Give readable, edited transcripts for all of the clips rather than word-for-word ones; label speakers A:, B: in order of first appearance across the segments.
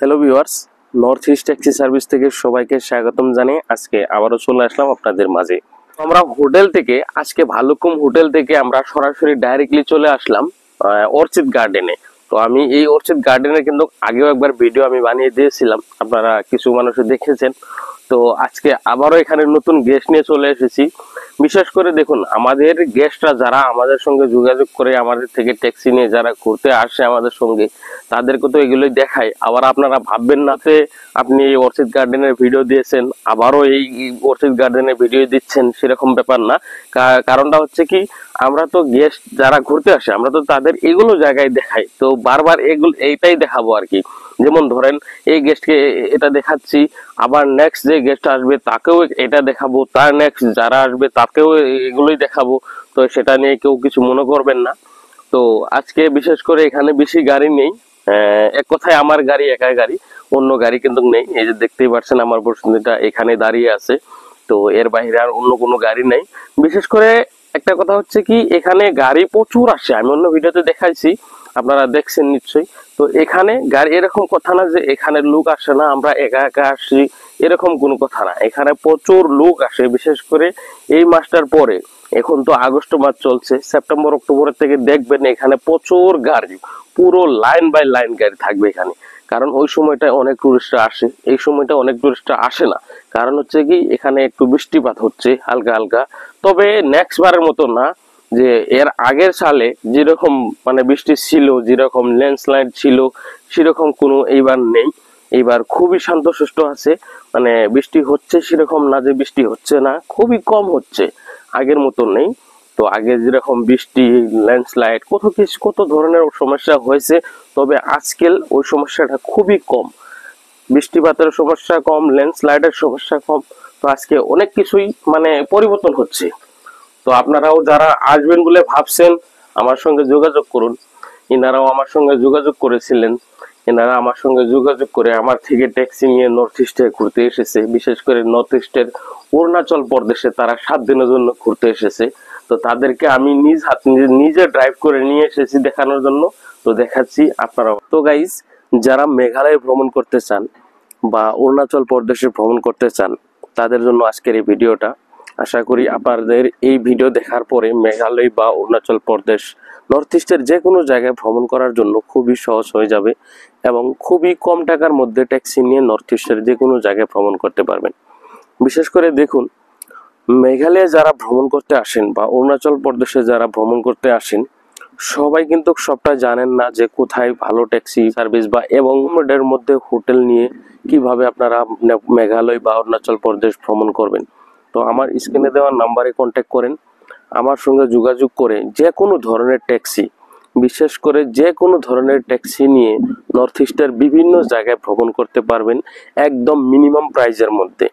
A: Hello viewers, north east taxi service থেকে সবাইকে স্বাগতম জানিয়ে আজকে আবারও চলে আসলাম আপনাদের মাঝে। আমরা হোটেল থেকে আজকে ভালুকম হোটেল থেকে আমরা সরাসরি ডাইরেক্টলি চলে আসলাম অর্চিড গার্ডেনে। তো আমি এই অর্চিড গার্ডেনে কিন্তু আগেও একবার ভিডিও আমি বানিয়ে দিয়েছিলাম, আপনারা কিছু মানুষ দেখেছেন। তো আজকে আবারও এখানে নতুন গেস্ট নিয়ে চলে এসেছি। বিশেষ করে দেখুন, আমাদের গেস্টরা যারা আমাদের সঙ্গে যোগাযোগ করে আমাদের থেকে ট্যাক্সি নিয়ে যারা ঘুরতে আসে আমাদের সঙ্গে, তাদেরকে তো এগুলোই দেখায়। আবার আপনারা ভাববেন না যে আপনি এই অর্চিড গার্ডেনের ভিডিও দিয়েছেন আবারও এই অর্চিড গার্ডেনের ভিডিও দিচ্ছেন, সেরকম ব্যাপার না। কারণটা হচ্ছে কি, আমরা তো গেস্ট যারা ঘুরতে আসে আমরা তো তাদের এগুলো জায়গায় দেখাই, তো বারবার এগুলো এইটাই দেখাবো আর কি। যেমন ধরেন, এই গেস্টকে এটা দেখাচ্ছি, আবার নেক্সট যে গেস্ট আসবে তাকেও এটা দেখাবো, তার নেক্সট যারা আসবে তাকেও এগুলোই দেখাবো। তো সেটা নিয়ে কেউ কিছু মনে করবেন না। তো আজকে বিশেষ করে এখানে বেশি গাড়ি নেই, এক কথায় আমার গাড়ি একা গাড়ি, অন্য গাড়ি কিন্তু নেই। এই যে দেখতেই পাচ্ছেন আমার বসুন্ধীটা এখানে দাঁড়িয়ে আছে, তো এর বাইরে আর অন্য কোনো গাড়ি নেই। বিশেষ করে একটা কথা হচ্ছে কি, এখানে গাড়ি প্রচুর আসে, আমি অন্য ভিডিওতে দেখাইছি, আপনারা দেখছেন নিশ্চয়ই। তো এখানে গাড়ি এরকম কথা না যে এখানে লোক আসে না, আমরা একা একা আসি, এরকম কোনো কথা না। এখানে প্রচুর লোক আসে, বিশেষ করে এই মাসটার পরে। এখন তো আগস্ট মাস চলছে, সেপ্টেম্বর অক্টোবরের থেকে দেখবেন এখানে প্রচুর গাড়ি, পুরো লাইন বাই লাইন গাড়ি থাকবে এখানে। কারণ ওই সময়টা অনেক টুরিস্টরা আসে, এই সময়টা অনেক টুরিস্টরা আসে না। কারণ হচ্ছে কি, এখানে একটু বৃষ্টিপাত হচ্ছে হালকা হালকা। তবে নেক্সট বারের মতো না, যে এর আগের সালে যেরকম মানে বৃষ্টি ছিল, যেরকম ল্যান্ডস্লাইড ছিল, সেরকম কোনো এইবার নেই। এইবার খুবই শান্তশিষ্ট আছে, মানে বৃষ্টি হচ্ছে সেরকম না যে বৃষ্টি হচ্ছে না, খুবই কম হচ্ছে, আগের মতো নেই। তো আগে যেরকম বৃষ্টি, ল্যান্ডস্লাইড, কত ধরনের সমস্যা হয়েছে, তবে আজকাল ওই সমস্যাটা খুবই কম। বৃষ্টিপাতের সমস্যা কম, ল্যান্ডস্লাইডের সমস্যা কম। তো আজকে অনেক কিছুই মানে পরিবর্তন হচ্ছে। তো আপনারাও যারা আসবেন বলে ভাবছেন, আমার সঙ্গে যোগাযোগ করুন। এনারাও আমার সঙ্গে যোগাযোগ করেছিলেন, এনারা আমার সঙ্গে যোগাযোগ করে আমার থেকে ট্যাক্সি নিয়ে নর্থ ইস্টে ঘুরতে এসেছে। বিশেষ করে নর্থ ইস্টের অরুণাচল প্রদেশে তারা 7 দিনের জন্য ঘুরতে এসেছে। তো তাদেরকে আমি নিজ হাত নিজে ড্রাইভ করে নিয়ে এসেছি দেখানোর জন্য। তো দেখাচ্ছি আপনারাও। তো গাইস, যারা মেঘালয় ভ্রমণ করতে চান বা অরুণাচল প্রদেশে ভ্রমণ করতে চান, তাদের জন্য আজকের এই ভিডিওটা। আশা করি আপনাদের এই ভিডিও দেখার পরে মেঘালয় বা অরুণাচল প্রদেশ, নর্থ ইস্টের যে কোনো জায়গায় ভ্রমণ করার জন্য খুবই সহজ হয়ে যাবে এবং খুবই কম টাকার মধ্যে ট্যাক্সি নিয়ে নর্থ ইস্টের যে কোনো জায়গায় ভ্রমণ করতে পারবেন। বিশেষ করে দেখুন, মেঘালয়ে যারা ভ্রমণ করতে আসেন বা অরুণাচল প্রদেশে যারা ভ্রমণ করতে আসেন, সবাই কিন্তু সবটা জানেন না যে কোথায় ভালো ট্যাক্সি সার্ভিস বা এবং এর মধ্যে হোটেল নিয়ে কিভাবে আপনারা মেঘালয় বা অরুণাচল প্রদেশ ভ্রমণ করবেন। তো আমার স্ক্রিনে দেওয়া নাম্বারে কন্ট্যাক্ট করেন, আমার সঙ্গে যোগাযোগ করে যে কোনো ধরনের ট্যাক্সি, বিশেষ করে যে কোনো ধরনের ট্যাক্সি নিয়ে নর্থ ইস্টের বিভিন্ন জায়গায় ভ্রমণ করতে পারবেন একদম মিনিমাম প্রাইজের মধ্যে।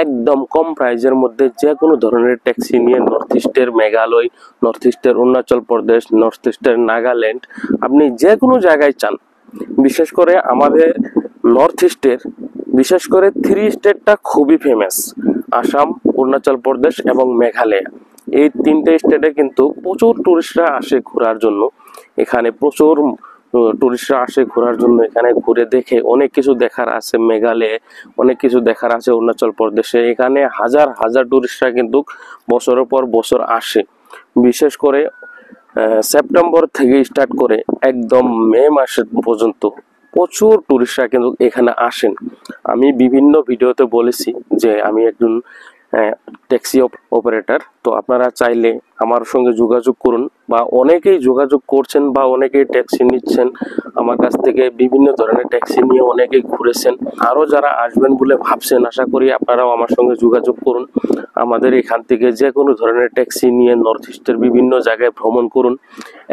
A: একদম কম প্রাইজের মধ্যে যে কোনো ধরনের ট্যাক্সি নিয়ে নর্থ ইস্টের মেঘালয়, নর্থ ইস্টের অরুণাচল প্রদেশ, নর্থ ইস্টের নাগাল্যান্ড, আপনি যে কোনো জায়গায় চান। বিশেষ করে আমাদের নর্থ ইস্টের বিশেষ করে 3 স্টেটটা খুবই ফেমাস, আসাম, অরুণাচল প্রদেশ এবং মেঘালয়। এই 3টে স্টেটে কিন্তু প্রচুর টুরিস্টরা আসে ঘোরার জন্য। এখানে প্রচুর টুরিস্টরা আসে ঘোরার জন্য, এখানে ঘুরে দেখে অনেক কিছু দেখার আছে। মেঘালয়ে অনেক কিছু দেখার আছে, অরুণাচল প্রদেশে এখানে হাজার হাজার টুরিস্টরা কিন্তু বছরের পর বছর আসে। বিশেষ করে সেপ্টেম্বর থেকে স্টার্ট করে একদম মে মাসের পর্যন্ত প্রচুর টুরিস্টরা কিন্তু এখানে আসেন। আমি বিভিন্ন ভিডিওতে বলেছি যে আমি একজন ট্যাক্সি অপারেটর। তো আপনারা চাইলে আমার সঙ্গে যোগাযোগ করুন, বা অনেকেই যোগাযোগ করছেন বা অনেকেই ট্যাক্সি নিচ্ছেন আমার কাছ থেকে, বিভিন্ন ধরনের ট্যাক্সি নিয়ে অনেকেই ঘুরেছেন। আরও যারা আসবেন বলে ভাবছেন, আশা করি আপনারাও আমার সঙ্গে যোগাযোগ করুন। আমাদের এখান থেকে যে কোনো ধরনের ট্যাক্সি নিয়ে নর্থ ইস্টের বিভিন্ন জায়গায় ভ্রমণ করুন।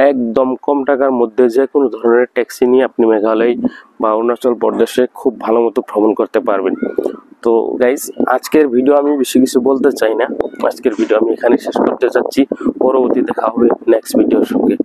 A: একদম কম টাকার মধ্যে যে কোনো ধরনের ট্যাক্সি নিয়ে আপনি মেঘালয় বা অরুণাচল প্রদেশে খুব ভালো মতো ভ্রমণ করতে পারবেন। তো গাইজ, আজকের ভিডিও আমি বেশি কিছু বলতে চাই না, আজকের ভিডিও আমি এখানে শেষ করতে চাচ্ছি। পরবর্তী দেখা হবে নেক্সট ভিডিওর সঙ্গে।